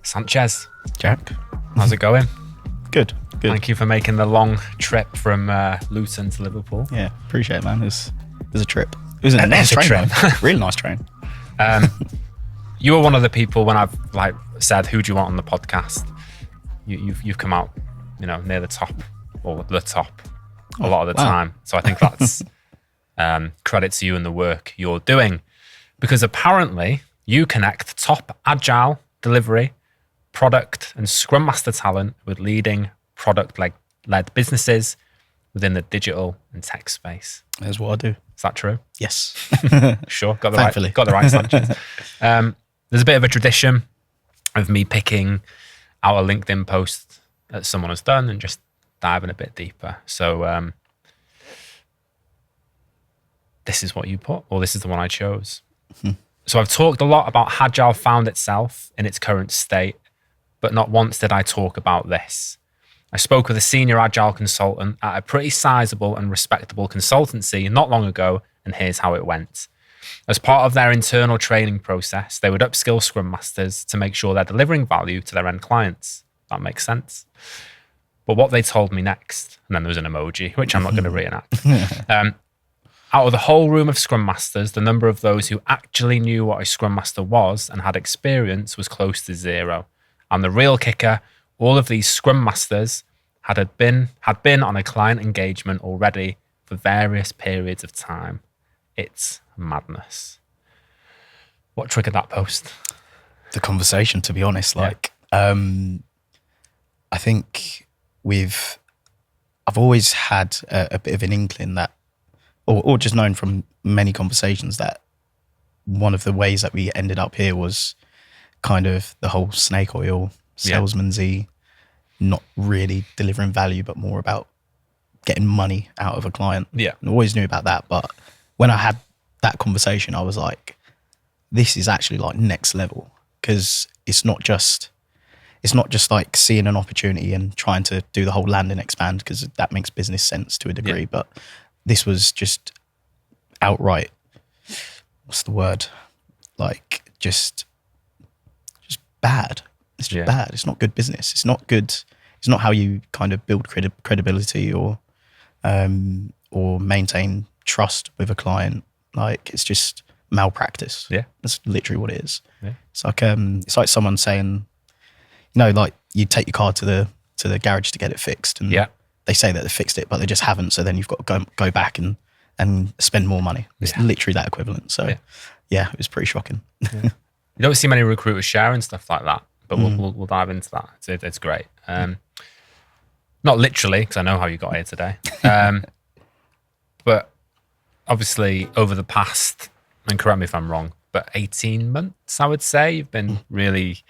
Sanches, Jack, how's it going? good. Thank you for making the long trip from Luton to Liverpool. Yeah, appreciate it, man. It was a trip. It was a nice train. Really nice train. You were one of the people when I've said, who do you want on the podcast? You've come out, near the top or the top a lot of the time. So I think that's credit to you and the work you're doing, because apparently you connect top agile delivery, product and Scrum Master talent with leading product-led businesses within the digital and tech space. That's what I do. Is that true? Yes. Sure. Got the Thankfully. right Sanchez. There's a bit of a tradition of me picking out a LinkedIn post that someone has done and just diving a bit deeper. So this is what you put, or this is the one I chose. So I've talked a lot about how Agile found itself in its current state, but not once did I talk about this. I spoke with a senior Agile consultant at a pretty sizable and respectable consultancy not long ago, and here's how it went. As part of their internal training process, they would upskill Scrum Masters to make sure they're delivering value to their end clients. That makes sense. But what they told me next, and then there was an emoji, which I'm not going to reenact. Out of the whole room of Scrum Masters, the number of those who actually knew what a Scrum Master was and had experience was close to zero. And the real kicker, all of these Scrum Masters had been on a client engagement already for various periods of time. It's madness. What triggered that post? The conversation, to be honest. I think I've always had a bit of an inkling that, or just known from many conversations, that one of the ways that we ended up here was kind of the whole snake oil, salesman-y, not really delivering value, but more about getting money out of a client. Yeah. I always knew about that. But when I had that conversation, I was like, this is actually like next level, because it's not just like seeing an opportunity and trying to do the whole land and expand, because that makes business sense to a degree. But this was just outright, what's the word? Like just bad. It's just bad. It's not good business. It's not good. It's not how you kind of build credibility or maintain trust with a client. Like, it's just malpractice. Yeah, that's literally what it is. Yeah. It's like someone saying, like you take your car to the garage to get it fixed, and they say that they fixed it, but they just haven't. So then you've got to go back and spend more money. It's literally that equivalent. So it was pretty shocking. Yeah. You don't see many recruiters sharing stuff like that, but we'll dive into that. It's great. Not literally, because I know how you got here today. But obviously over the past, and correct me if I'm wrong, but 18 months, I would say, you've been really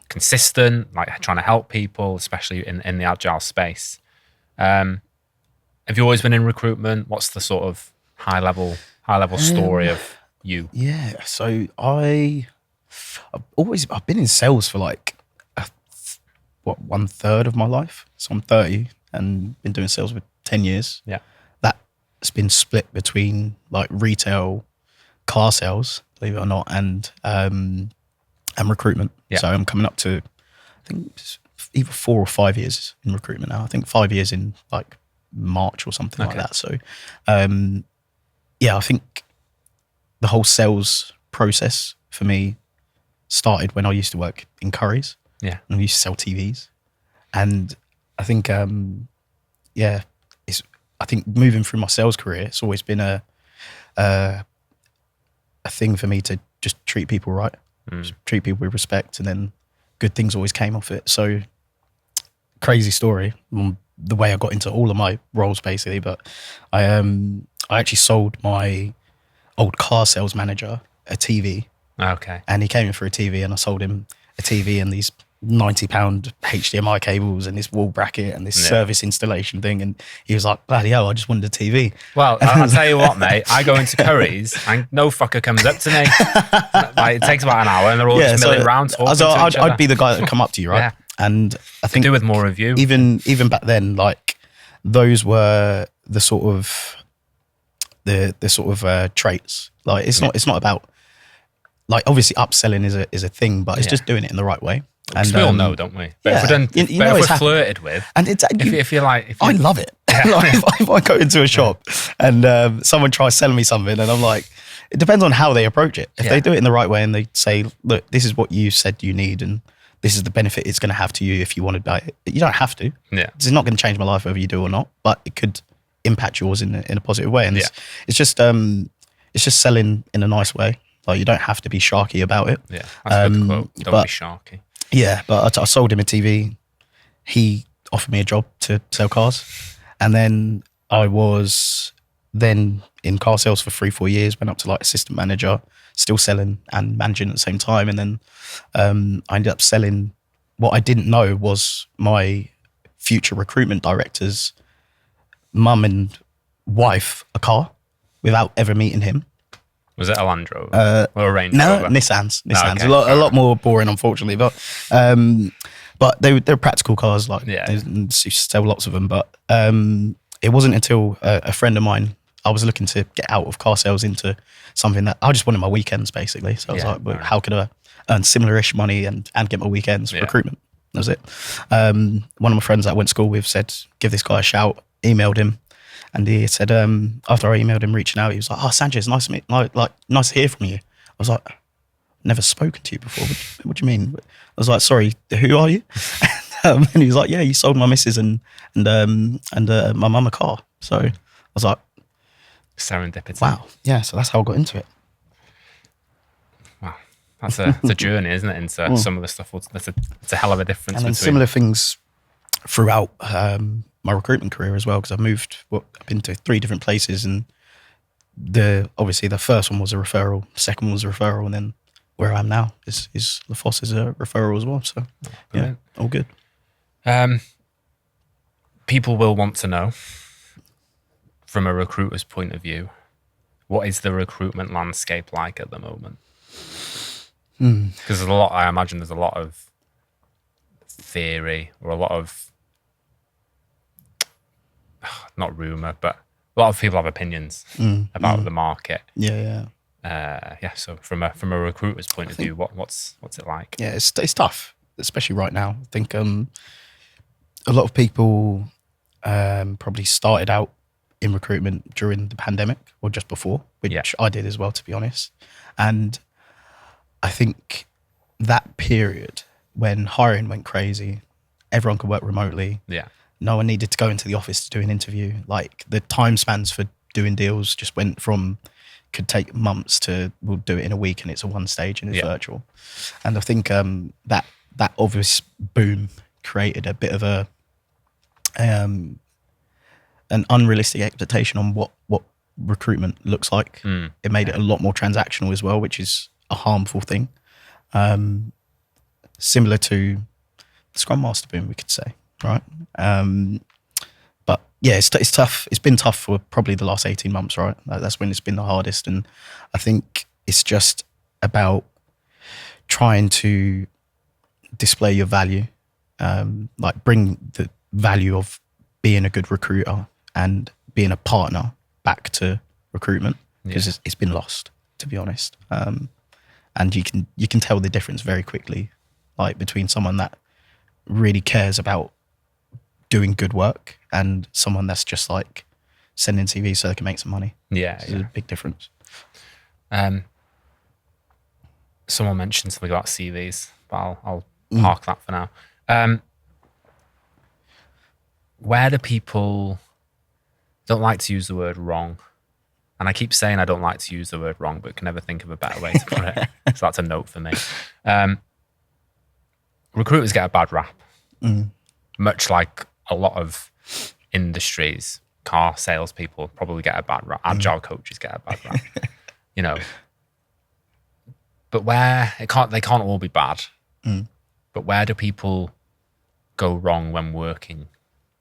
consistent, like trying to help people, especially in the agile space. Have you always been in recruitment? What's the sort of high level story of you? Yeah, so I've been in sales for like 1/3 of my life. So I'm 30 and been doing sales for 10 years. Yeah, that's been split between like retail, car sales, believe it or not, and recruitment. Yeah. So I'm coming up to, I think it's either 4 or 5 years in recruitment now. I think 5 years in like March or something like that. So I think the whole sales process for me started when I used to work in Currys. Yeah. And we used to sell TVs. And I think, I think moving through my sales career, it's always been a thing for me to just treat people right, just treat people with respect, and then good things always came off it. So crazy story, the way I got into all of my roles basically, but I actually sold my old car sales manager a TV. Okay. And he came in for a TV, and I sold him a TV and these £90 HDMI cables and this wall bracket and this service installation thing. And he was like, bloody hell, I just wanted a TV. Well, I'll tell you what, mate, I go into Currys and no fucker comes up to me. Like, it takes about an hour and they're all just milling around talking to each other. I'd be the guy that would come up to you, right? Yeah. And I think do with more of you. Even back then, like, those were the sort of traits. Like, it's not about, like, obviously upselling is a thing, but it's just doing it in the right way. Because we all know, don't we? But Yeah, if we're, done, you know if it's we're happening. flirted with, And it's, if you're like... I love it. Like, if I go into a shop and someone tries selling me something and I'm like, it depends on how they approach it. If they do it in the right way and they say, look, this is what you said you need and this is the benefit it's going to have to you if you want to buy it. You don't have to. Yeah. It's not going to change my life whether you do or not, but it could impact yours in a positive way. And it's just selling in a nice way. Like, you don't have to be sharky about it. Yeah, that's a good quote. Don't be sharky. Yeah, but I sold him a TV. He offered me a job to sell cars. And then I was then in car sales for 3-4 years, went up to like assistant manager, still selling and managing at the same time. And then I ended up selling what I didn't know was my future recruitment director's mum and wife a car without ever meeting him. Was it a Land Rover or a Range No, Rover? Nissans. Okay, a lot more boring, unfortunately. But they're practical cars. Like, they used to sell lots of them. But it wasn't until a friend of mine, I was looking to get out of car sales into something that I just wanted my weekends, basically. So I was like, well, how could I earn similar-ish money and get my weekends? Recruitment. That was it. One of my friends that I went to school with said, give this guy a shout. Emailed him. And he said, after I emailed him reaching out, he was like, oh, Sanches, nice to meet, nice to hear from you. I was like, never spoken to you before. What do you mean? I was like, sorry, who are you? And he was like, yeah, you sold my missus and my mum a car. So I was like, serendipity. Wow. Yeah. So that's how I got into it. Wow. That's a journey, isn't it? Into some of the stuff. It's a hell of a difference. And then similar things throughout my recruitment career as well, because I've been to 3 different places, and obviously the first one was a referral, the second one was a referral, and then where I am now is La Fosse is a referral as well. So yeah, all good. People will want to know, from a recruiter's point of view, what is the recruitment landscape like at the moment? Because I imagine there's a lot of theory or a lot of, not rumor, but a lot of people have opinions about the market. Yeah. So from a recruiter's point of view, what's it like? Yeah, it's tough, especially right now. I think a lot of people probably started out in recruitment during the pandemic or just before, which I did as well, to be honest. And I think that period when hiring went crazy, everyone could work remotely. Yeah. No one needed to go into the office to do an interview. Like, the time spans for doing deals just went from could take months to we'll do it in a week and it's a one stage and it's virtual. And I think that obvious boom created a bit of an unrealistic expectation on what recruitment looks like. It made it a lot more transactional as well, which is a harmful thing. Similar to the Scrum Master boom, we could say, right? But yeah, it's tough. It's been tough for probably the last 18 months, right? That's when it's been the hardest. And I think it's just about trying to display your value, like bring the value of being a good recruiter and being a partner back to recruitment, because it's been lost, to be honest. And you can tell the difference very quickly, like between someone that really cares about doing good work and someone that's just like sending CVs so they can make some money. It's a big difference. Someone mentioned something about CVs, but I'll park that for now. Where do people don't like to use the word wrong? And I keep saying I don't like to use the word wrong, but can never think of a better way to put it. So that's a note for me. Recruiters get a bad rap, much like a lot of industries. Car salespeople probably get a bad rap. Agile coaches get a bad rap. But where they can't all be bad. But where do people go wrong when working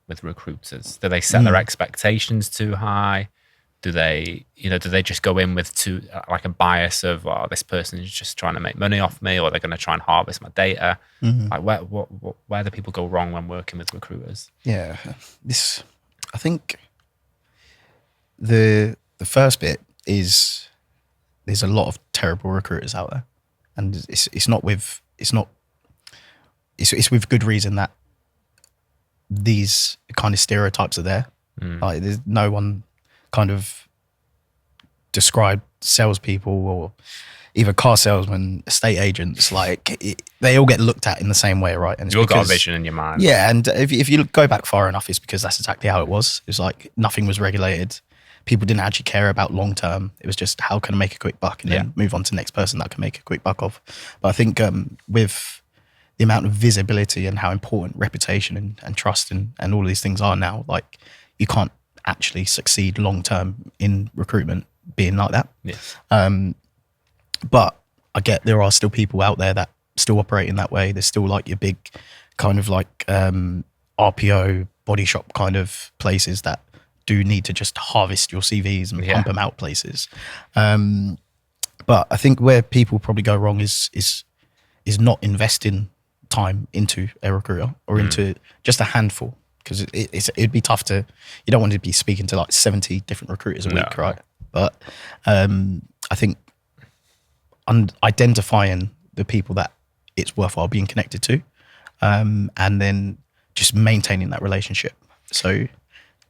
with recruiters? Do they set their expectations too high? Do they just go in with like a bias of, oh, this person is just trying to make money off me, or they're going to try and harvest my data? Like where do people go wrong when working with recruiters? Yeah, I think the first bit is there's a lot of terrible recruiters out there, and it's not it's with good reason that these kind of stereotypes are there. Like there's no one kind of described salespeople or either car salesmen, estate agents, they all get looked at in the same way, right? And it's You've got a vision in your mind. Yeah, and if you go back far enough, it's because that's exactly how it was. It was like nothing was regulated. People didn't actually care about long term. It was just how can I make a quick buck and then move on to the next person that can make a quick buck off. But I think with the amount of visibility and how important reputation and trust and all of these things are now, like you can't actually succeed long term in recruitment being like that. Yeah. But I get there are still people out there that still operate in that way. There's still like your big kind of like RPO body shop kind of places that do need to just harvest your CVs and pump them out places. But I think where people probably go wrong is not investing time into a recruiter or into just a handful, because it'd be tough to, you don't want to be speaking to like 70 different recruiters a week, right? But I think identifying the people that it's worthwhile being connected to, and then just maintaining that relationship. So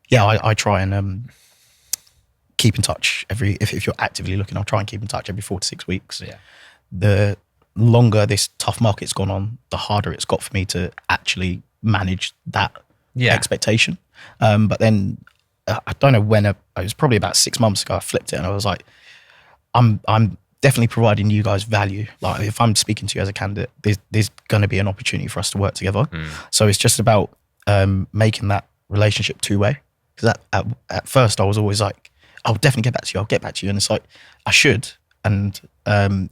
yeah, I try and keep in touch if you're actively looking, I'll try and keep in touch every 4 to 6 weeks. Yeah. The longer this tough market's gone on, the harder it's got for me to actually manage that expectation. But then I don't know when, it was probably about 6 months ago, I flipped it and I was like, I'm definitely providing you guys value. Like if I'm speaking to you as a candidate, there's going to be an opportunity for us to work together. So it's just about making that relationship two-way. Because at first I was always like, I'll definitely get back to you. I'll get back to you. And it's like, I should. And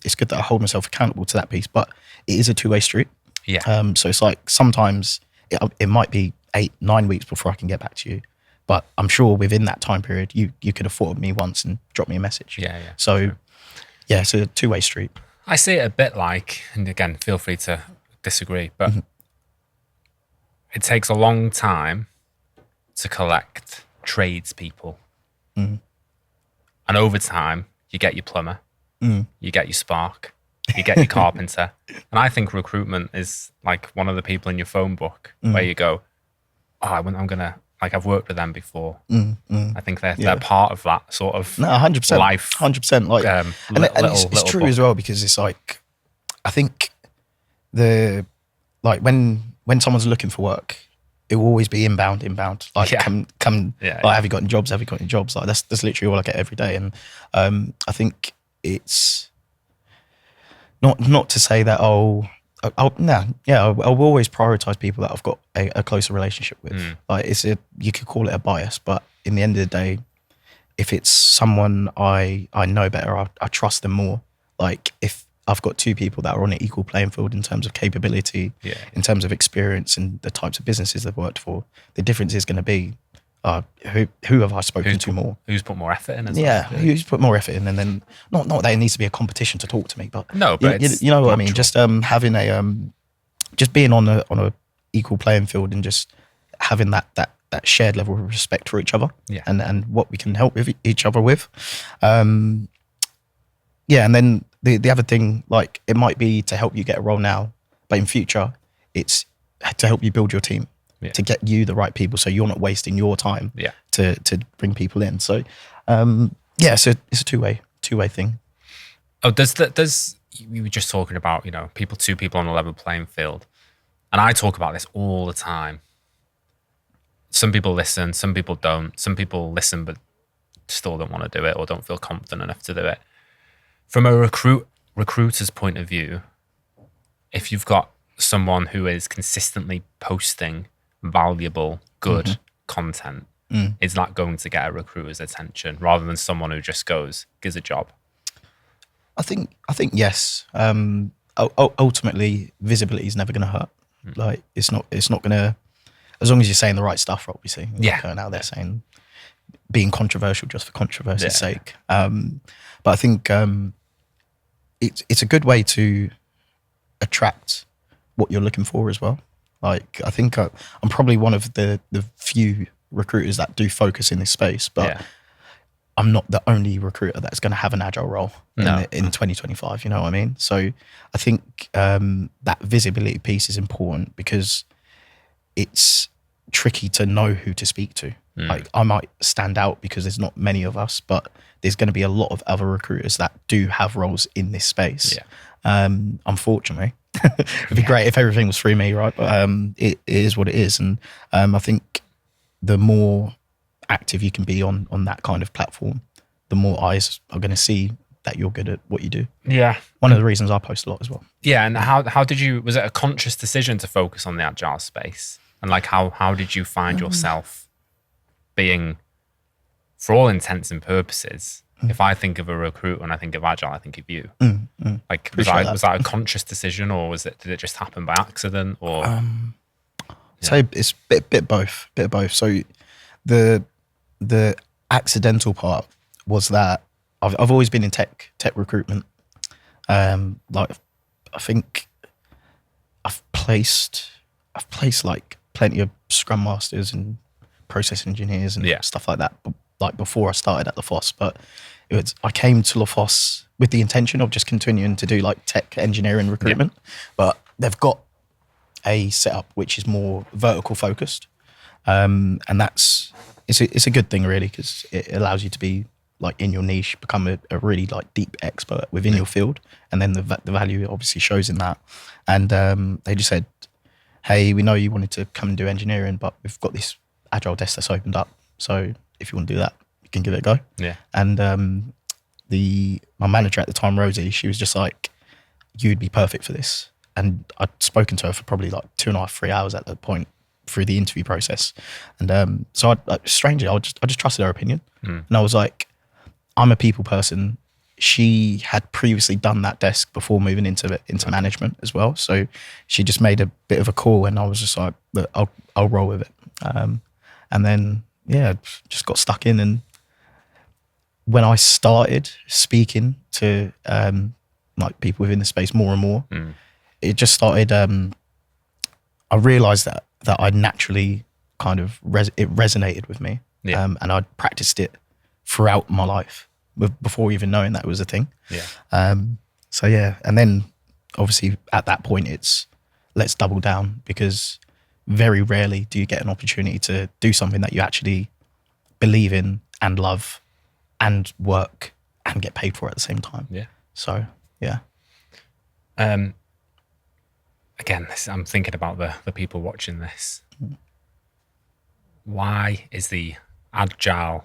it's good that I hold myself accountable to that piece, but it is a two-way street. Yeah. So it's like sometimes it might be 8-9 weeks before I can get back to you. But I'm sure within that time period, you could have thought of me once and dropped me a message. Yeah. So yeah, it's a two-way street. I see it a bit like, and again, feel free to disagree, but it takes a long time to collect tradespeople. And over time, you get your plumber, you get your spark, you get your carpenter. And I think recruitment is like one of the people in your phone book where you go, oh, I'm going to, like I've worked with them before. I think they're part of that sort of 100%, life. 100%. Like, and it's true as well, because it's like, I think when someone's looking for work, it will always be inbound. Like come. Like, have you got any jobs? Have you got any jobs? Like that's literally all I get every day. And I think it's not to say that I'll always prioritize people that I've got a closer relationship with. Like you could call it a bias, but in the end of the day, if it's someone I know better, I trust them more. Like if I've got two people that are on an equal playing field in terms of capability, in terms of experience and the types of businesses they've worked for, the difference is going to be who have I spoken to more? Who's put more effort in as well? Who's put more effort in, and then not that it needs to be a competition to talk to me, but no, but you know what I mean. Just having just being on a equal playing field and just having that shared level of respect for each other, and what we can help with each other with. And then the other thing, like it might be to help you get a role now, but in future, it's to help you build your team, to get you the right people, so you're not wasting your time to bring people in. So so it's a two-way thing. Oh, we were just talking about, two people on a level playing field, and I talk about this all the time. Some people listen, some people don't. Some people listen but still don't want to do it or don't feel confident enough to do it. From a recruiter's point of view, if you've got someone who is consistently posting valuable, good content, is that going to get a recruiter's attention rather than someone who just goes, gives a job? I think yes. Ultimately, visibility is never going to hurt. Like it's not going to, as long as you're saying the right stuff, obviously. You're going out there saying, being controversial just for controversy's sake. But I think it's a good way to attract what you're looking for as well. Like I think I'm probably one of the few recruiters that do focus in this space, but I'm not the only recruiter that's going to have an agile role in 2025. You know what I mean? So I think that visibility piece is important because it's tricky to know who to speak to. Like I might stand out because there's not many of us, but there's going to be a lot of other recruiters that do have roles in this space. Unfortunately, it'd be great if everything was through me, right? But it is what it is. And I think the more active you can be on that kind of platform, the more eyes are going to see that you're good at what you do. Yeah. One of the reasons I post a lot as well. Yeah. And how did you, was it a conscious decision to focus on the agile space? And like, how did you find yourself being, for all intents and purposes, if I think of a recruiter and I think of agile, I think of you. Like, was that a conscious decision, or did it just happen by accident, or? So it's a bit of both. So the accidental part was that I've always been in tech recruitment. Like I think I've placed like plenty of Scrum Masters and process engineers and stuff like that. Like before I started at La Fosse, but I came to La Fosse with the intention of just continuing to do like tech engineering recruitment, but they've got a setup which is more vertical focused, and it's a good thing really, because it allows you to be like in your niche, become a really like deep expert within your field, and then the value obviously shows in that. And they just said, hey, we know you wanted to come and do engineering, but we've got this agile desk that's opened up, so if you want to do that, you can give it a go. And my manager at the time, Rosie, she was just like, you'd be perfect for this. And I'd spoken to her for probably like 2.5, 3 hours at that point through the interview process. And so strangely, I just trusted her opinion. And I was like, I'm a people person. She had previously done that desk before moving into management as well. So she just made a bit of a call, and I was just like, look, I'll roll with it. And then, just got stuck in. And when I started speaking to like people within the space more and more, it just started, I realized that I naturally kind of, it resonated with me. And I'd practiced it throughout my life before even knowing that it was a thing. So and then obviously at that point it's, let's double down, because very rarely do you get an opportunity to do something that you actually believe in and love and work and get paid for at the same time. So, again, I'm thinking about the people watching this. Why is the agile's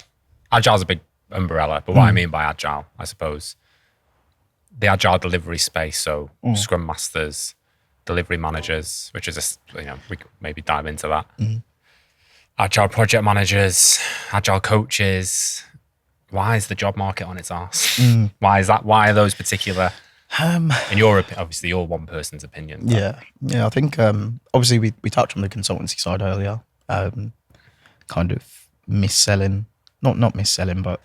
a big umbrella, but what I mean by agile, I suppose, the agile delivery space, so Scrum Masters, delivery managers, which is we could maybe dive into that. Agile project managers, agile coaches. Why is the job market on its arse? Why is that? Why are those particular? In your obviously, you're one person's opinion. But. I think obviously we touched on the consultancy side earlier. Kind of mis-selling, not mis-selling, but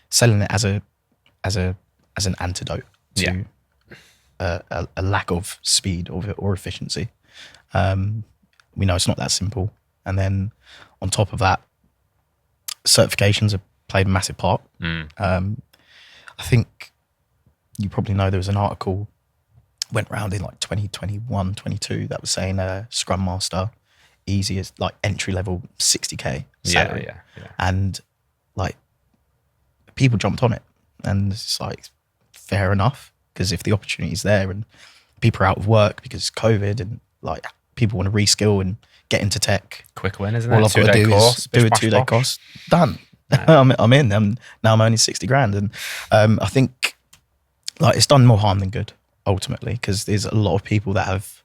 selling it as an antidote to a lack of speed or efficiency. We know it's not that simple. And then on top of that, certifications have played a massive part. I think you probably know there was an article went around in like 2021, 22 that was saying Scrum Master, easy as like entry level 60K salary. And like people jumped on it, and it's like fair enough, because if the opportunity is there and people are out of work because it's COVID and like people want to reskill and get into tech, quick win, isn't it? All I've got to do is do a 2-day course, done. I'm in. Now I'm only 60 grand, and I think like it's done more harm than good ultimately, because there's a lot of people that have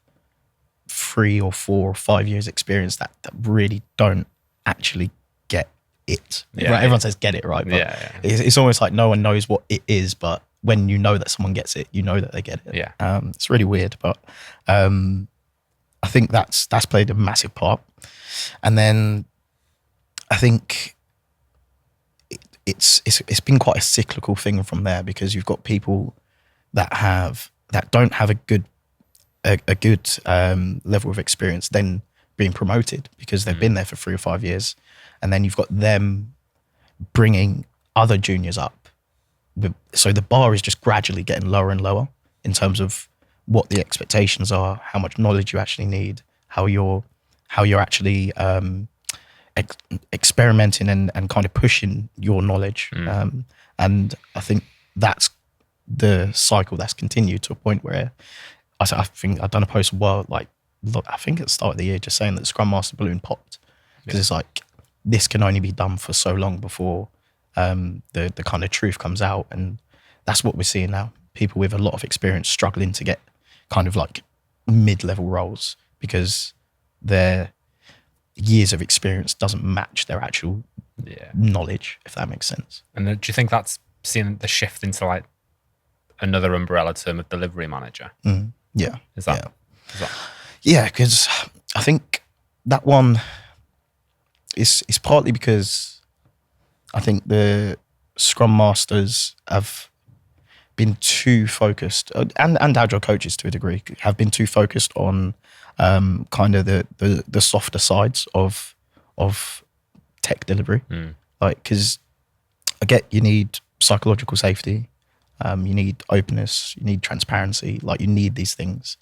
3 or 4 or 5 years experience that really don't actually get it. Right? Everyone says get it, right? But it's almost like no one knows what it is, but when you know that someone gets it, you know that they get it. It's really weird, but I think that's played a massive part. And then I think it's been quite a cyclical thing from there, because you've got people that don't have a good level of experience then being promoted because they've been there for 3 or 5 years, and then you've got them bringing other juniors up. So the bar is just gradually getting lower and lower in terms of what the expectations are, how much knowledge you actually need, how you're actually experimenting and kind of pushing your knowledge. And I think that's the cycle that's continued to a point where I think I've done a post I think at the start of the year just saying that the Scrum Master balloon popped, because it's like this can only be done for so long before the kind of truth comes out. And that's what we're seeing now. People with a lot of experience struggling to get kind of like mid-level roles because their years of experience doesn't match their actual knowledge, if that makes sense. And do you think that's seeing the shift into like another umbrella term of delivery manager? Yeah. Is that? Yeah, because I think that one is partly because I think the Scrum Masters have been too focused, and Agile coaches to a degree have been too focused on kind of the softer sides of tech delivery. Like, because I get you need psychological safety, you need openness, you need transparency, like you need these things,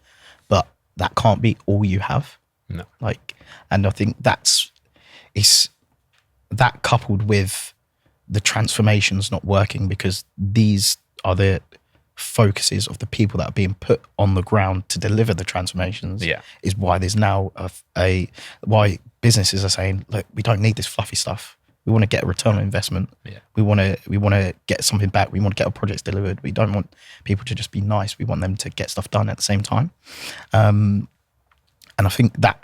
but that can't be all you have. No. Like, and I think it's that coupled with the transformations not working, because these are the focuses of the people that are being put on the ground to deliver the transformations, is why there's now why businesses are saying, look, we don't need this fluffy stuff. We want to get a return on investment. We want to get something back. We want to get our projects delivered. We don't want people to just be nice. We want them to get stuff done at the same time. And I think that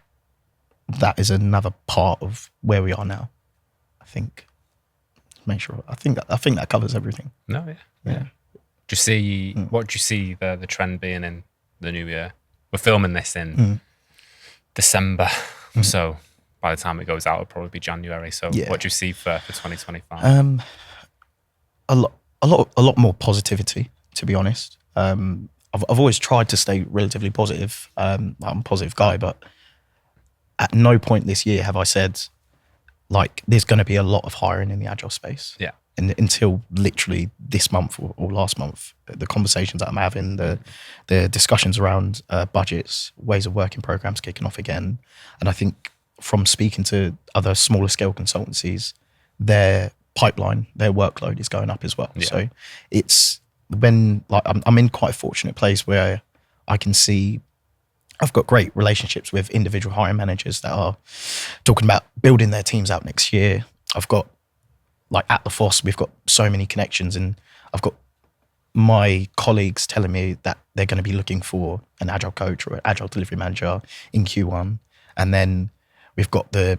is another part of where we are now. I think that covers everything. No, yeah. Do you see what do you see the trend being in the new year? We're filming this in December, so by the time it goes out, it'll probably be January. So what do you see for 2025? A lot more positivity, to be honest. I've always tried to stay relatively positive. I'm a positive guy, but at no point this year have I said, like, there's going to be a lot of hiring in the Agile space. Yeah. And until literally this month or last month, the conversations that I'm having, the discussions around budgets, ways of working, programs kicking off again. And I think from speaking to other smaller scale consultancies, their pipeline, their workload is going up as well. Yeah. So it's when, like, I'm in quite a fortunate place where I can see I've got great relationships with individual hiring managers that are talking about building their teams out next year. I've got, like, at the FOSS, we've got so many connections, and I've got my colleagues telling me that they're going to be looking for an Agile coach or an Agile delivery manager in Q1. And then we've got the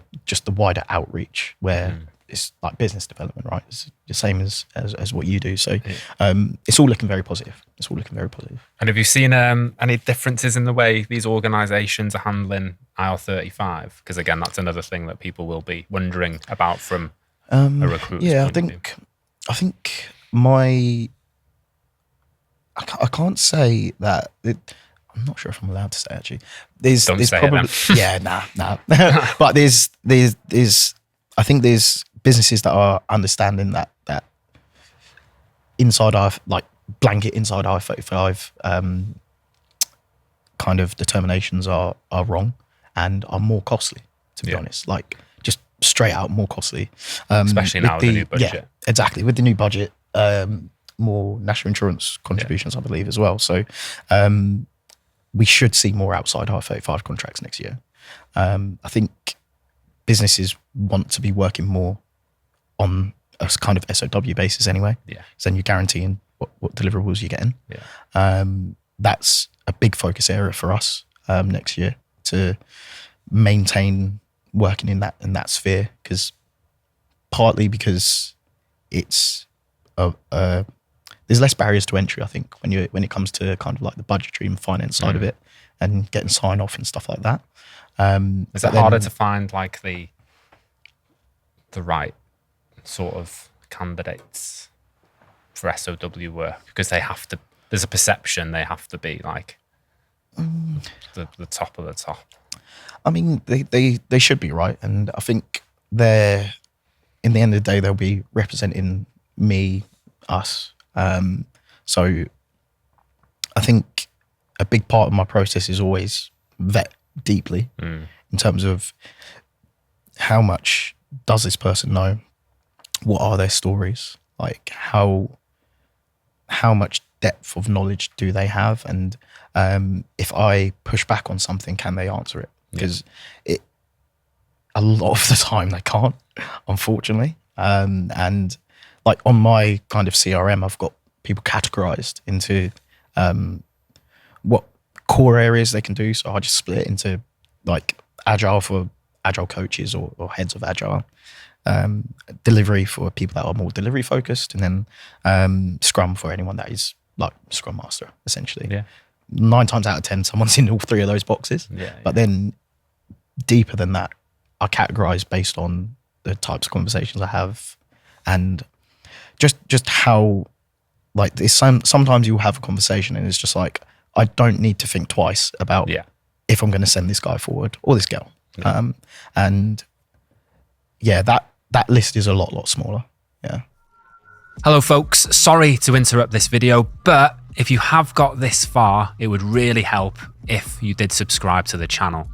wider outreach where it's like business development, right? It's the same as what you do. So it's all looking very positive. And have you seen any differences in the way these organisations are handling IL-35? Because again, that's another thing that people will be wondering about from a recruiter's point of view. I think I can't say that. I'm not sure if I'm allowed to say, actually. There's probably nah. But there's I think there's businesses that are understanding that inside our, like, blanket inside IR35 kind of determinations are wrong and are more costly, to be honest. Like, just straight out more costly. Especially now with the new budget. Yeah, exactly. With the new budget, more national insurance contributions, I believe, as well. So we should see more outside IR35 contracts next year. I think businesses want to be working more on a kind of SOW basis anyway. Yeah. So then you're guaranteeing what deliverables you're getting. Yeah. That's a big focus area for us next year, to maintain working in that sphere, partly because it's there's less barriers to entry, I think, when it comes to kind of like the budgetary and finance side of it and getting sign off and stuff like that. Is it harder to find, like, the right sort of candidates for SOW work, because there's a perception they have to be like the top of the top? I mean, they should be, right? And I think in the end of the day, they'll be representing me, us. So I think a big part of my process is always vet deeply in terms of how much does this person know? What are their stories? Like how much depth of knowledge do they have? And if I push back on something, can they answer it? Because a lot of the time they can't, unfortunately. And like on my kind of CRM, I've got people categorized into what core areas they can do. So I just split it into like agile for agile coaches or heads of agile, delivery for people that are more delivery focused, and then Scrum for anyone that is like Scrum Master, essentially. Yeah. 9 times out of 10, someone's in all 3 of those boxes. But then deeper than that, I categorize based on the types of conversations I have, and just how like this. Sometimes you'll have a conversation and it's just like, I don't need to think twice about if I'm going to send this guy forward or this girl. And that list is a lot smaller. Yeah. Hello folks, sorry to interrupt this video, but if you have got this far, it would really help if you did subscribe to the channel.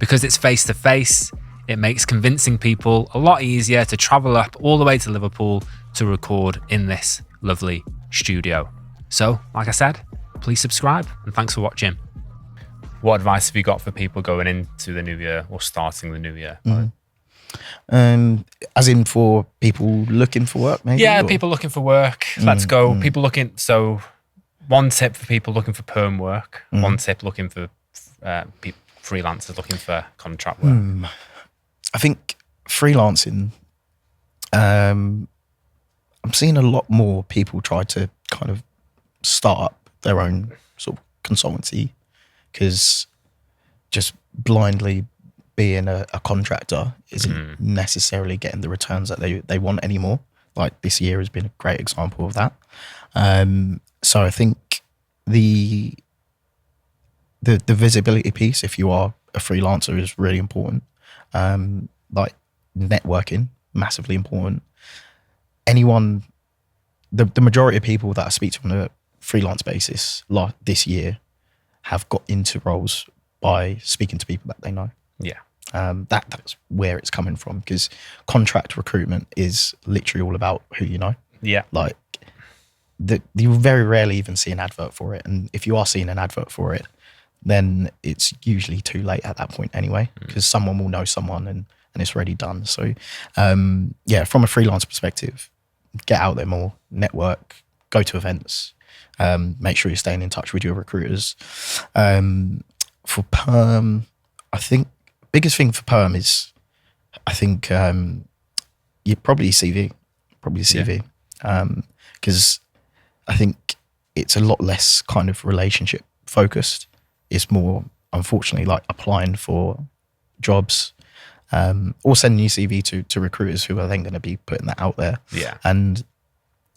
Because it's face to face, it makes convincing people a lot easier to travel up all the way to Liverpool to record in this lovely studio. So, like I said, please subscribe and thanks for watching. What advice have you got for people going into the new year or starting the new year? As in for people looking for work, maybe? Yeah, people looking for work. Let's go. People looking. So, one tip for people looking for perm work. One tip looking for freelancers looking for contract work. I think freelancing. I'm seeing a lot more people try to kind of start up their own sort of consultancy, because just blindly being a contractor isn't necessarily getting the returns that they want anymore. Like this year has been a great example of that. So I think the visibility piece, if you are a freelancer, is really important. Like networking, massively important. Anyone, the majority of people that I speak to on a freelance basis this year have got into roles by speaking to people that they know. Yeah. That's where it's coming from, because contract recruitment is literally all about who you know. Yeah. Like you very rarely even see an advert for it. And if you are seeing an advert for it, then it's usually too late at that point anyway, because someone will know someone and it's already done. So from a freelance perspective, get out there more, network, go to events, make sure you're staying in touch with your recruiters. For perm, I think biggest thing for perm is, I think you probably CV, because I think it's a lot less kind of relationship focused. It's more, unfortunately, like applying for jobs, or sending your CV to recruiters who are then going to be putting that out there. Yeah. And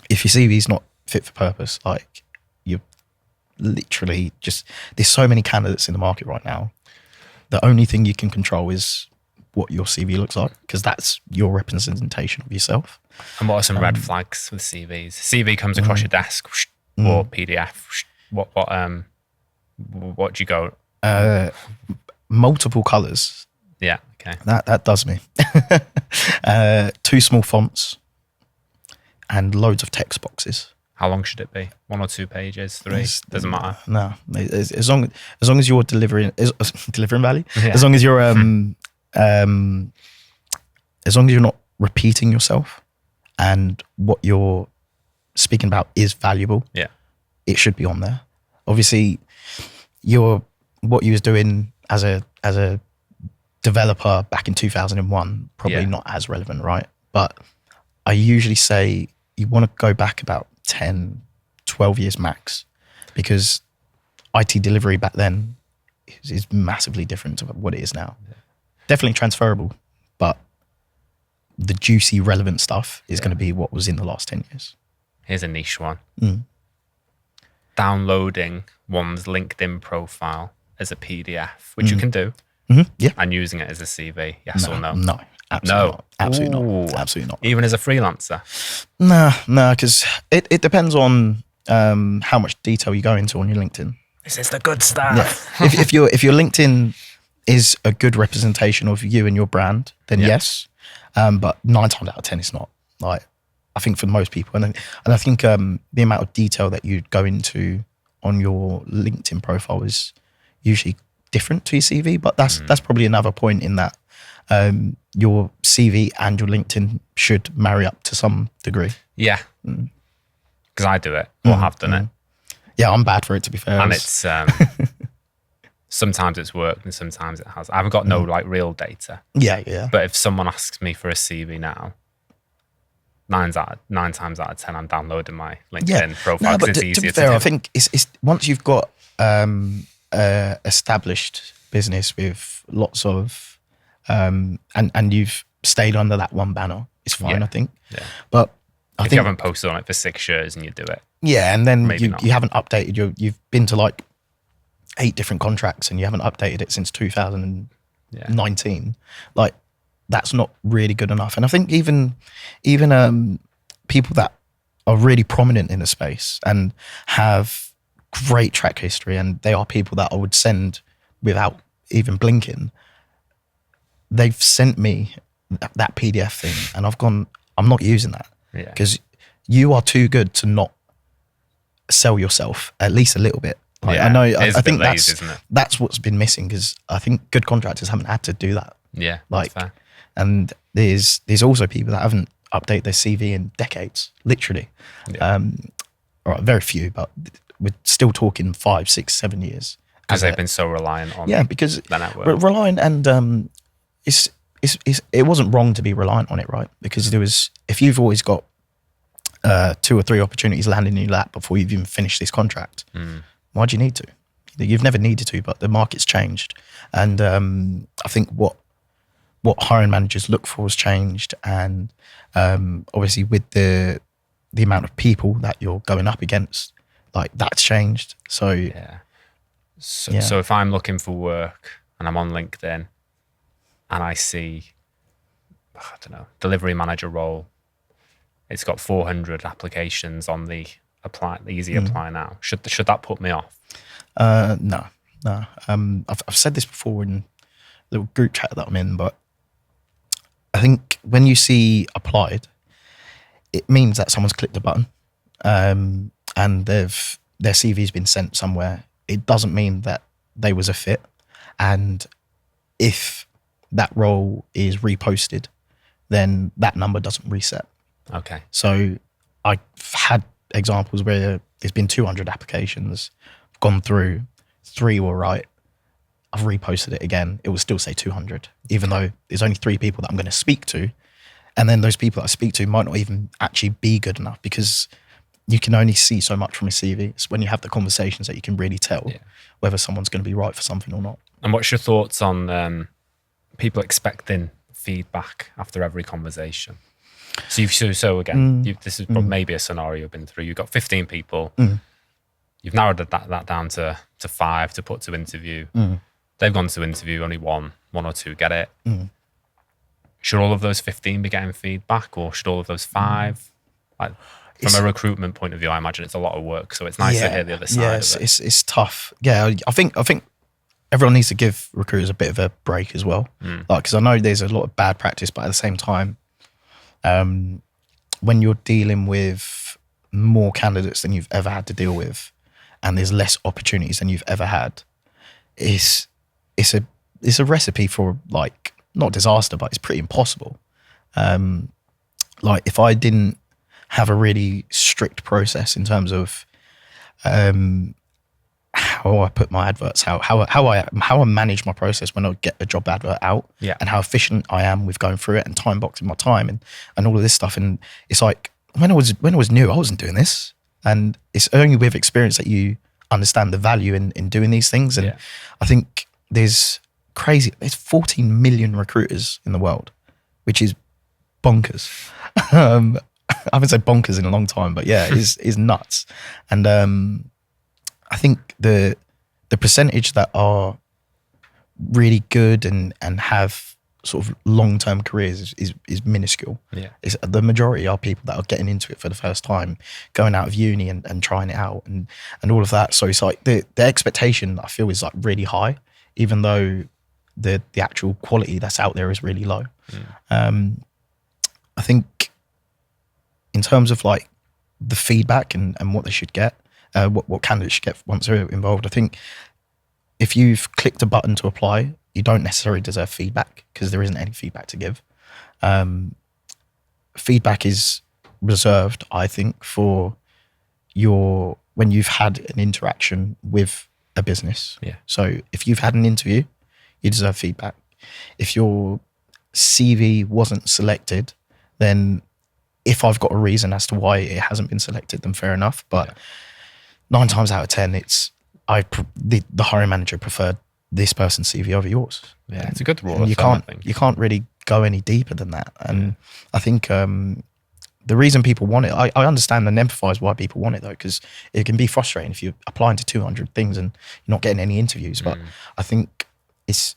if your CV is not fit for purpose, like you're literally just, there's so many candidates in the market right now. The only thing you can control is what your CV looks like, because that's your representation of yourself. And what are some red flags with CVs? CV comes across your desk or PDF. What do you go? Multiple colors. Yeah. Okay. That does me. 2 small fonts and loads of text boxes. How long should it be? 1 or 2 pages? 3? Doesn't matter. No, as long as you're delivering value. Yeah. As long as you're as long as you're not repeating yourself, and what you're speaking about is valuable. Yeah, it should be on there. Obviously, what you was doing as a developer back in 2001 probably not as relevant, right? But I usually say you want to go back about 10, 12 years max, because IT delivery back then is massively different to what it is now. Yeah. Definitely transferable, but the juicy, relevant stuff is going to be what was in the last 10 years. Here's a niche one. Downloading one's LinkedIn profile as a PDF, which you can do. Yeah. and using it as a CV? Yes or no? No, absolutely No. not. Absolutely Ooh. not. Absolutely not. Even as a freelancer? No, because it depends on how much detail you go into on your LinkedIn. This is the good stuff. Yeah. if your LinkedIn is a good representation of you and your brand, then yes. But 9 times out of 10, it's not. Like, I think for most people, and I think the amount of detail that you go into on your LinkedIn profile is usually different to your CV. But that's probably another point in that your CV and your LinkedIn should marry up to some degree. Yeah, because I do it or have done it. Yeah, I'm bad for it, to be fair. And it's sometimes it's worked and sometimes it has. I haven't got no like real data. Yeah. But if someone asks me for a CV now, 9 times out of 10, I'm downloading my LinkedIn profile because it's easier to be to fair, do. I think it's once you've got established business with lots of and you've stayed under that one banner, it's fine. I think. Yeah. But I if think you haven't posted on it for 6 years and you do it. Yeah, and then Maybe you haven't updated you've been to like 8 different contracts and you haven't updated it since 2019. Like, that's not really good enough. And I think even people that are really prominent in the space and have great track history, and they are people that I would send without even blinking, they've sent me that PDF thing and I've gone, I'm not using that because you are too good to not sell yourself at least a little bit. Like, I know, I think that's what's been missing, because I think good contractors haven't had to do that. Yeah, like, fair. And there's also people that haven't updated their CV in decades, literally. All right, very few, but we're still talking 5, 6, 7 years. Because they've been so reliant on because the network. Reliant, and it wasn't wrong to be reliant on it, right? Because if you've always got 2 or 3 opportunities landing in your lap before you've even finished this contract, why do you need to? You've never needed to, but the market's changed. And I think what hiring managers look for has changed. And obviously with the amount of people that you're going up against, like, that's changed. So So if I'm looking for work and I'm on LinkedIn and I see, I don't know, delivery manager role, it's got 400 applications on the easy apply now. Should that put me off? No. I've said this before in the group chat that I'm in, but I think when you see applied, it means that someone's clicked a button, and their CV's been sent somewhere. It doesn't mean that they was a fit. And if that role is reposted, then that number doesn't reset. Okay. So I've had examples where there's been 200 applications, gone through, 3 were right. I've reposted it again. It will still say 200, even though there's only 3 people that I'm going to speak to. And then those people that I speak to might not even actually be good enough, because you can only see so much from a CV. It's when you have the conversations that you can really tell whether someone's going to be right for something or not. And what's your thoughts on people expecting feedback after every conversation? So again, this is maybe a scenario you've been through. You've got 15 people. You've narrowed that down to 5 to put to interview. They've gone to interview, only one or 2 get it. Should all of those 15 be getting feedback, or should all of those 5? Like, from a recruitment point of view, I imagine it's a lot of work. So it's nice to hear the other side of it. It's tough. Yeah, I think everyone needs to give recruiters a bit of a break as well. Like, because I know there's a lot of bad practice, but at the same time, when you're dealing with more candidates than you've ever had to deal with, and there's less opportunities than you've ever had, it's a recipe for, like, not disaster, but it's pretty impossible. Like, if I didn't have a really strict process in terms of how I put my adverts, how I manage my process when I get a job advert out, and how efficient I am with going through it and time boxing my time and all of this stuff. And it's like, when I was new, I wasn't doing this, and it's only with experience that you understand the value in doing these things. And I think there's 14 million recruiters in the world, which is bonkers. I haven't said bonkers in a long time, but yeah, is nuts. And I think the percentage that are really good and have sort of long-term careers is minuscule. Yeah. The majority are people that are getting into it for the first time, going out of uni and trying it out and all of that. So it's like the expectation, I feel, is like really high, even though the actual quality that's out there is really low. I think in terms of like the feedback and what they should get, what candidates should get once they're involved, I think if you've clicked a button to apply, you don't necessarily deserve feedback because there isn't any feedback to give. Feedback is reserved, I think, for when you've had an interaction with a business. Yeah. So if you've had an interview, you deserve feedback. If your CV wasn't selected, then if I've got a reason as to why it hasn't been selected, then fair enough. But 9 times out of 10, it's the hiring manager preferred this person's CV over yours. Yeah, it's a good rule. And you can't really go any deeper than that. And I think the reason people want it, I understand and empathise why people want it though, because it can be frustrating if you're applying to 200 things and you're not getting any interviews. But I think it's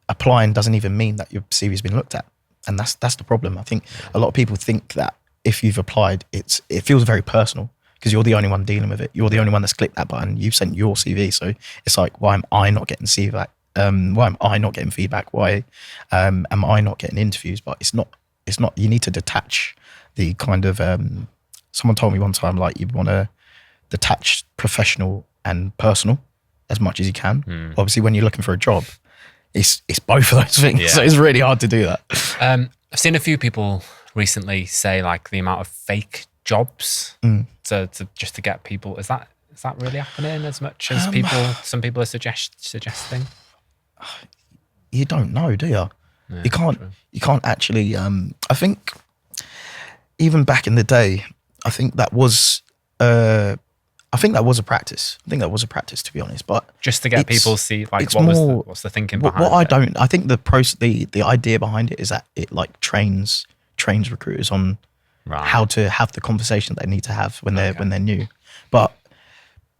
applying doesn't even mean that your CV's been looked at, and that's the problem. I think a lot of people think that if you've applied, it feels very personal because you're the only one dealing with it. You're the only one that's clicked that button. You've sent your CV, so it's like, why am I not getting feedback? Why am I not getting feedback? Why am I not getting interviews? But it's not. You need to detach the kind of. Someone told me one time, like, you want to detach professional and personal as much as you can. Obviously, when you're looking for a job, it's both of those things. Yeah. So it's really hard to do that. I've seen a few people recently say like the amount of fake jobs to just to get people. Is that really happening as much as some people are suggesting? You don't know, do you? Yeah, you can't actually. I think even back in the day, I think that was a practice. To be honest, but just to get people see like what's the thinking behind it? I think the idea behind it is that it like trains recruiters on how to have the conversation they need to have when they're new. But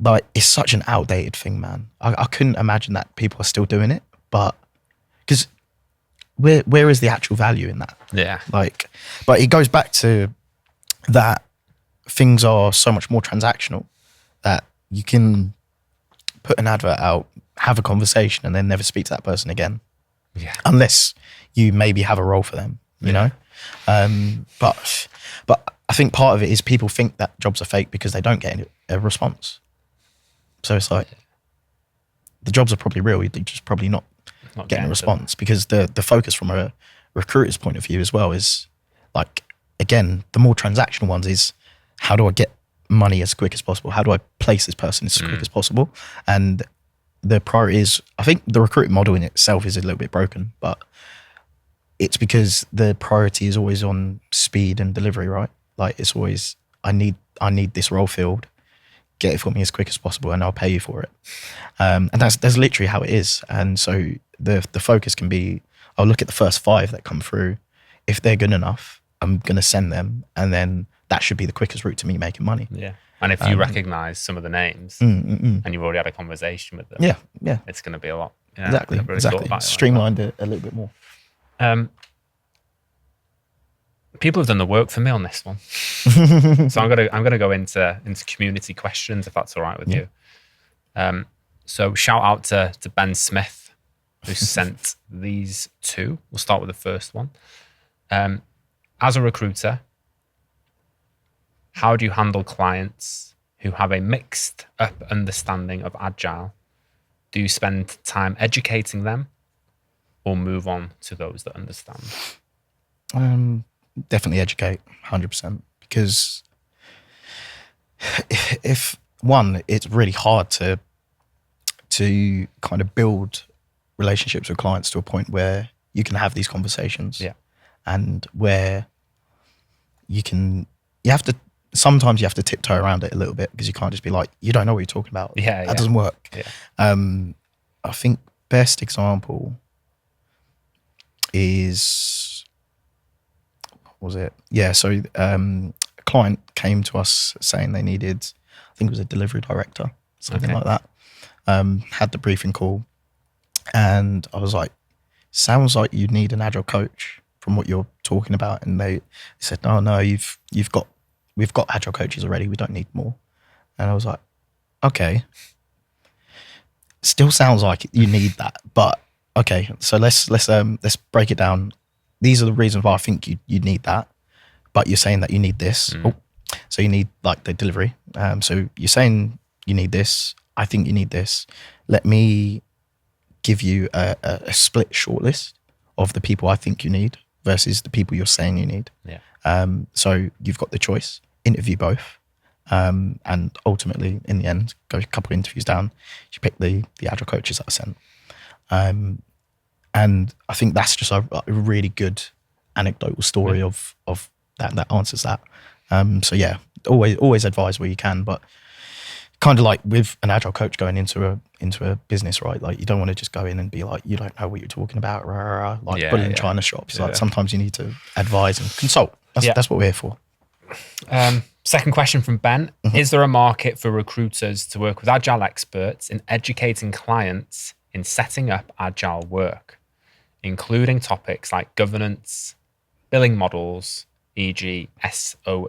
like, it's such an outdated thing, man. I couldn't imagine that people are still doing it, but because where is the actual value in that? Yeah. Like, but it goes back to that things are so much more transactional that you can put an advert out, have a conversation, and then never speak to that person again. Yeah. Unless you maybe have a role for them, you know? But I think part of it is people think that jobs are fake because they don't get a response. So it's like, the jobs are probably real, you're just probably not getting a response, because the focus from a recruiter's point of view as well is like, again, the more transactional ones is, how do I get money as quick as possible? How do I place this person as quick as possible? And the priority is, I think the recruiting model in itself is a little bit broken, but it's because the priority is always on speed and delivery, right? Like, it's always, I need this role filled, get it for me as quick as possible and I'll pay you for it. And that's literally how it is. And so the focus can be, I'll look at the first 5 that come through. If they're good enough, I'm going to send them, and then that should be the quickest route to me making money. Yeah. And if you recognize some of the names and you've already had a conversation with them, yeah, it's going to be a lot. Yeah, exactly. Streamlined it a little bit more. People have done the work for me on this one, so I'm gonna go into community questions, if that's all right with you. So shout out to Ben Smith, who sent these 2. We'll start with the first one. As a recruiter, how do you handle clients who have a mixed up understanding of Agile? Do you spend time educating them or move on to those that understand? Definitely educate, 100%. Because if one, it's really hard to kind of build relationships with clients to a point where you can have these conversations. Yeah. And where sometimes you have to tiptoe around it a little bit, because you can't just be like, you don't know what you're talking about. Yeah. That doesn't work. Yeah. I think best example is, what was it? Yeah. So a client came to us saying they needed, I think it was a delivery director, something like that. Had the briefing call, And I was like, sounds like you need an agile coach from what you're talking about. And they said, no, we've got agile coaches already. We don't need more. And I was like, okay, still sounds like you need that, but okay. So let's break it down. These are the reasons why I think you need that, but you're saying that you need this. So you need like the delivery. So you're saying you need this. I think you need this. Let me give you a split shortlist of the people I think you need versus the people you're saying you need. Yeah. So you've got the choice. Interview both. And ultimately, in the end, go a couple of interviews down. You pick the agile coaches that I sent. And I think that's just a really good anecdotal story of that answers that. So yeah, always advise where you can, but kind of like with an agile coach going into a business, right? Like you don't want to just go in and be like, you don't know what you're talking about, like bullying China shops. Like sometimes you need to advise and consult. That's what we're here for. Second question from Ben. Is there a market for recruiters to work with agile experts in educating clients in setting up agile work, including topics like governance, billing models, e.g. SOW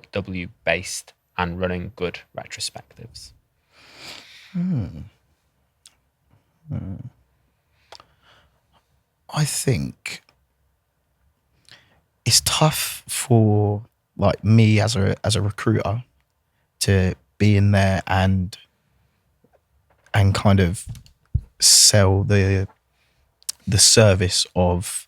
based, and running good retrospectives? I think it's tough for like me as a recruiter to be in there and kind of sell the service of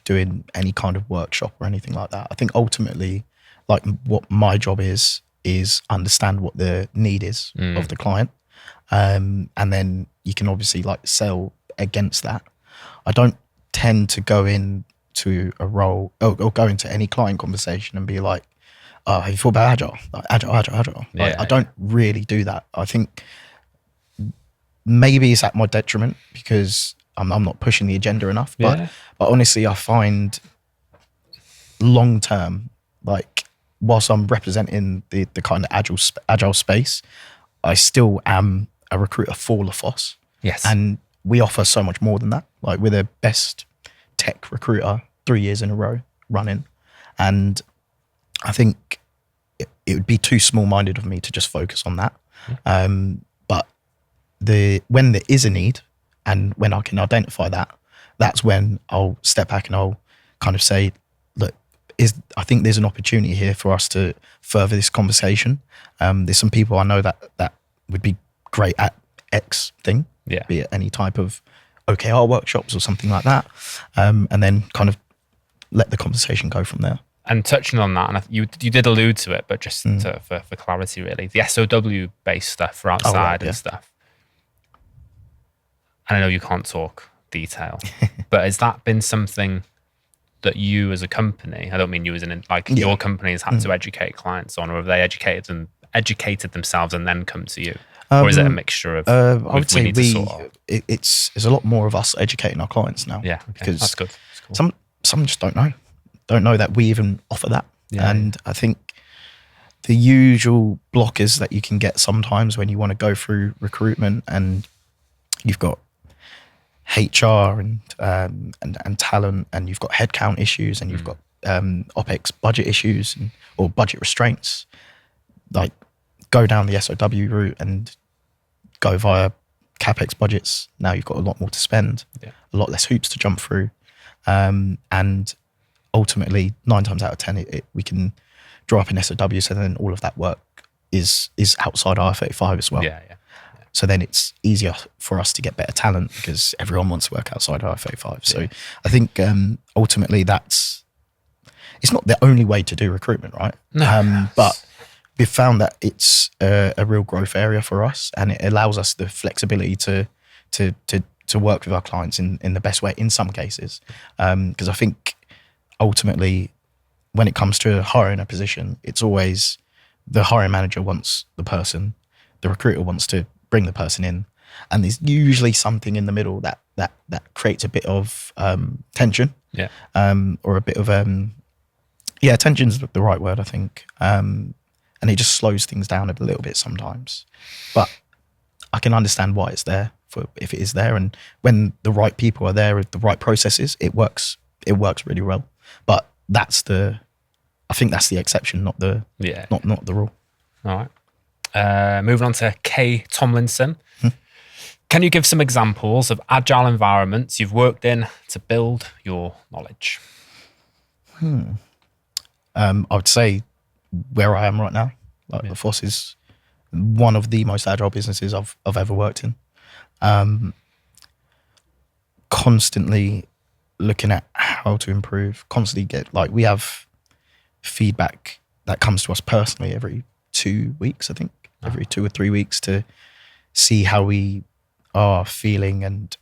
doing any kind of workshop or anything like that. I think ultimately, like what my job is understand what the need is of the client, and then you can obviously like sell against that. I don't tend to go into a role or go into any client conversation and be like, "Oh, have you thought about agile? Like, agile." Like, I don't really do that. I think maybe it's at my detriment because I'm not pushing the agenda enough. But honestly, I find long term, like whilst I'm representing the kind of agile space, I still am a recruiter for LaFosse. Yes. And we offer so much more than that. Like we're the best tech recruiter 3 years in a row running. And I think it would be too small-minded of me to just focus on that. But when there is a need and when I can identify that, that's when I'll step back and I'll kind of say, look, I think there's an opportunity here for us to further this conversation. There's some people I know that would be great at X thing, be it any type of OKR workshops or something like that, and then kind of let the conversation go from there. And touching on that, and you did allude to it, but just for clarity, really, the SOW based stuff for outside and stuff. And I know you can't talk detail, but has that been something that you as a company, I don't mean you as your company has had to educate clients on, or have they educated themselves and then come to you? Or is it a mixture of? I would say it's a lot more of us educating our clients now. Yeah, okay. Because that's good. That's cool. Some just don't know that we even offer that. And I think the usual blockers that you can get sometimes when you want to go through recruitment and you've got HR and talent, and you've got headcount issues, and you've got OPEX budget issues or budget restraints, like go down the SOW route and go via CapEx budgets. Now you've got a lot more to spend, a lot less hoops to jump through. And ultimately 9 times out of 10, we can draw up an SOW. So then all of that work is outside R35 as well. So then it's easier for us to get better talent because everyone wants to work outside R35. So I think ultimately it's not the only way to do recruitment, right? No. But we've found that it's a real growth area for us, and it allows us the flexibility to work with our clients in the best way in some cases. Because I think ultimately when it comes to hiring a position, it's always the hiring manager wants the person, the recruiter wants to bring the person in, and there's usually something in the middle that creates a bit of tension, or a bit of tension's the right word, I think, and it just slows things down a little bit sometimes. But I can understand why it's there for if it is there, and when the right people are there with the right processes, it works really well. But I think that's the exception, not the not the rule. All right. Moving on to Kay Tomlinson. Can you give some examples of agile environments you've worked in to build your knowledge? I would say where I am right now, the Foss is one of the most agile businesses I've ever worked in. Constantly looking at how to improve, constantly we have feedback that comes to us personally every 2 weeks, I think, every 2 or 3 weeks, to see how we are feeling and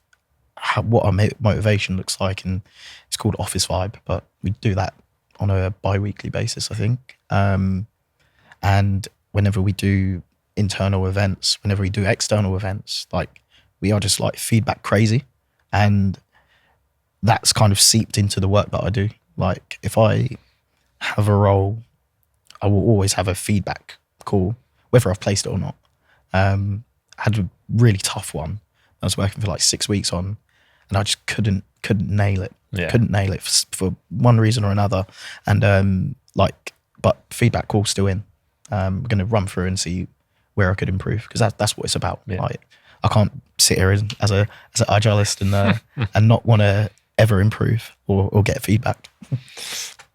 what our motivation looks like. And it's called Office Vibe, but we do that on a bi-weekly basis, I think. And whenever we do internal events, whenever we do external events, we are just feedback crazy. And that's kind of seeped into the work that I do. If I have a role, I will always have a feedback call, whether I've placed it or not. I had a really tough one I was working for 6 weeks on, and I just couldn't nail it. Couldn't nail it for one reason or another. And but feedback call's still in. I'm going to run through and see where I could improve, because that's what it's about. I can't sit here as an agilist and not want to ever improve or get feedback.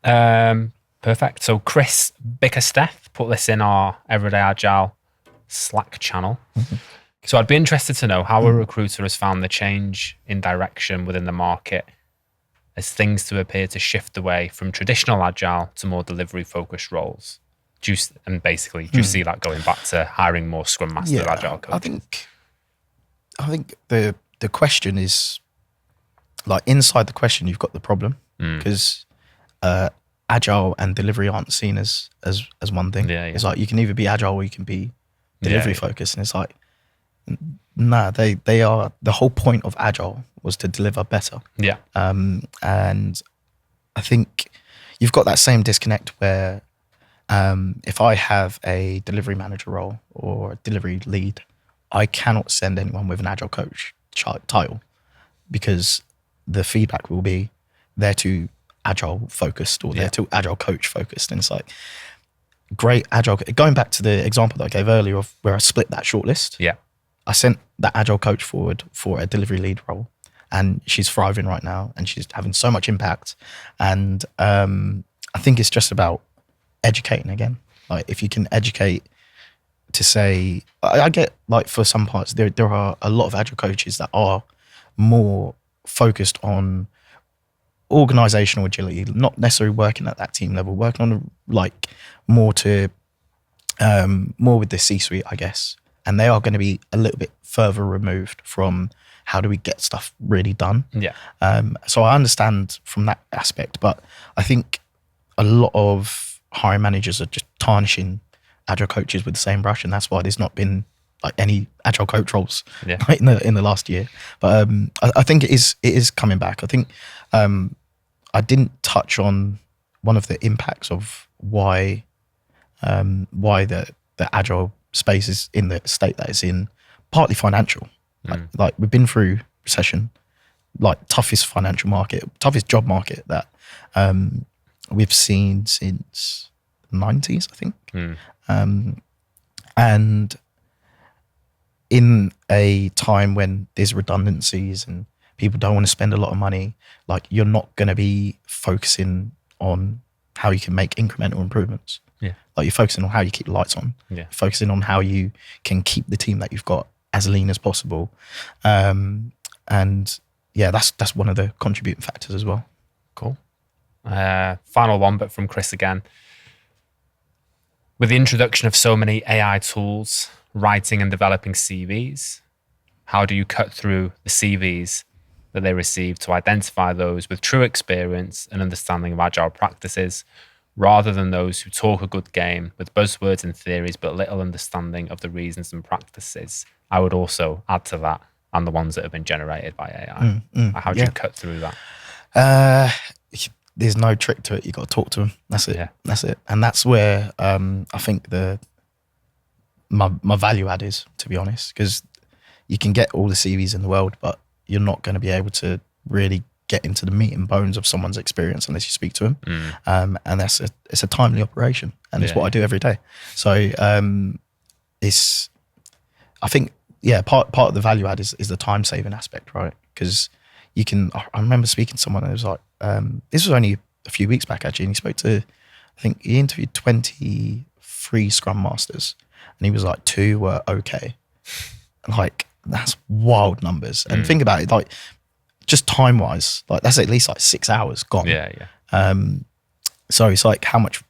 Perfect. So Chris Bickersteth put this in our Everyday Agile Slack channel. So I'd be interested to know how a recruiter has found the change in direction within the market as things to appear to shift away from traditional agile to more delivery-focused roles. Do you see that going back to hiring more Scrum Master agile coaches? I think the question is, inside the question, you've got the problem, because agile and delivery aren't seen as one thing. It's you can either be agile or you can be delivery focused, and it's they are, the whole point of agile was to deliver better. And I think you've got that same disconnect where if I have a delivery manager role or a delivery lead, I cannot send anyone with an agile coach title, because the feedback will be they're too agile focused or they're too agile coach focused. And it's great agile. Going back to the example that I gave earlier of where I split that shortlist. I sent that agile coach forward for a delivery lead role, and she's thriving right now and she's having so much impact. And I think it's just about educating again. If you can educate to say, I get for some parts, there are a lot of agile coaches that are more focused on organizational agility, not necessarily working at that team level, working on more with the C-suite, I guess. And they are going to be a little bit further removed from how do we get stuff really done. So I understand from that aspect, but I think a lot of hiring managers are just tarnishing agile coaches with the same brush, and that's why there's not been any agile coach roles in the last year. But I think it is coming back. I think I didn't touch on one of the impacts of why the agile space is in the state that it's in, partly financial. We've been through recession, toughest financial market, toughest job market that we've seen since the 90s, I think. And in a time when there's redundancies and people don't want to spend a lot of money, you're not going to be focusing on how you can make incremental improvements. You're focusing on how you keep the lights on. Focusing on how you can keep the team that you've got as lean as possible. And that's one of the contributing factors as well. Cool. Final one, but from Chris again. With the introduction of so many AI tools, writing and developing CVs, how do you cut through the CVs that they receive to identify those with true experience and understanding of agile practices, rather than those who talk a good game with buzzwords and theories but little understanding of the reasons and practices? I would also add to that, and the ones that have been generated by AI. How do you cut through that? There's no trick to it. You got to talk to them. That's it. That's it. And that's where I think my value add is, to be honest, because you can get all the CVs in the world, but you're not going to be able to really get into the meat and bones of someone's experience unless you speak to them. And it's a timely operation, and it's what I do every day. So I think, part of the value add is the time saving aspect, right? Because I remember speaking to someone, and it was like, this was only a few weeks back actually, and he interviewed 23 Scrum Masters, and he was like, 2 were okay. Like, that's wild numbers. And think about it, like, just time wise, like, that's at least like 6 hours gone. So it's like, how much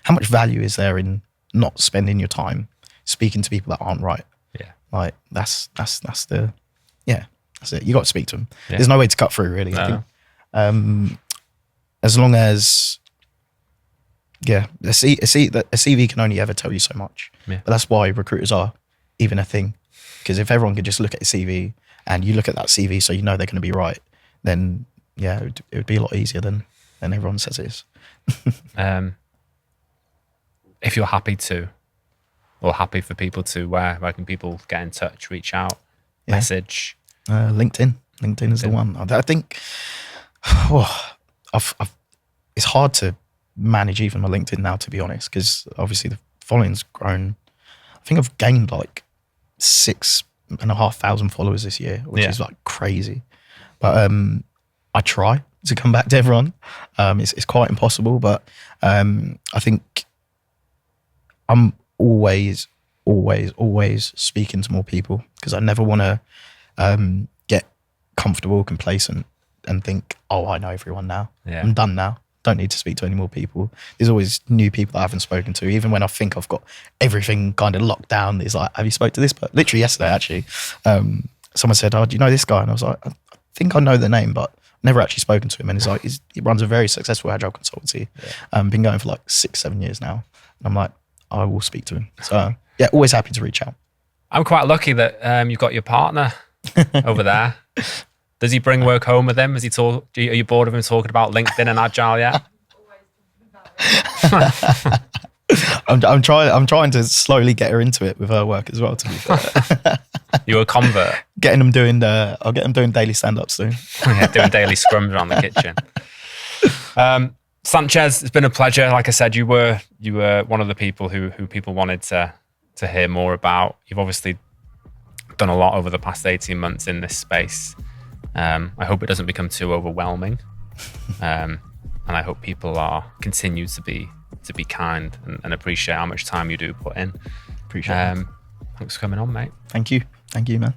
value is there in not spending your time speaking to people that aren't right? Like, that's it. You got to speak to them. There's no way to cut through, really. I think, as long as, a CV can only ever tell you so much. But that's why recruiters are even a thing. Because if everyone could just look at a CV, and you look at that CV so you know they're going to be right, then it would be a lot easier than everyone says it is. If you're happy to, or happy for people to, where can people get in touch, reach out, message? LinkedIn is the one. I think it's hard to manage even my LinkedIn now, to be honest, because obviously the following's grown. I think I've gained like 6,500 followers this year, which is like crazy. But I try to come back to everyone. It's quite impossible, but I think I'm always speaking to more people, because I never want to get comfortable, complacent, and think, oh, I know everyone now. I'm done now. Don't need to speak to any more people. There's always new people that I haven't spoken to. Even when I think I've got everything kind of locked down, it's like, have you spoke to this? But literally yesterday, actually, someone said, oh, do you know this guy? And I was like, I think I know the name, but never actually spoken to him. And he's like, he runs a very successful agile consultancy. Been going for like 6-7 years now. And I'm like, I will speak to him. So always happy to reach out. I'm quite lucky that you've got your partner over there. Does he bring work home with him? Are you bored of him talking about LinkedIn and Agile yet? I'm trying to slowly get her into it with her work as well, to be fair. You're a convert. I'll get them doing daily stand-ups soon. Doing daily scrums around the kitchen. Sanches, it's been a pleasure. Like I said, you were one of the people who people wanted to hear more about. You've obviously done a lot over the past 18 months in this space. I hope it doesn't become too overwhelming, and I hope people continue to be kind and appreciate how much time you do put in. Appreciate it. Thanks for coming on, mate. Thank you, man.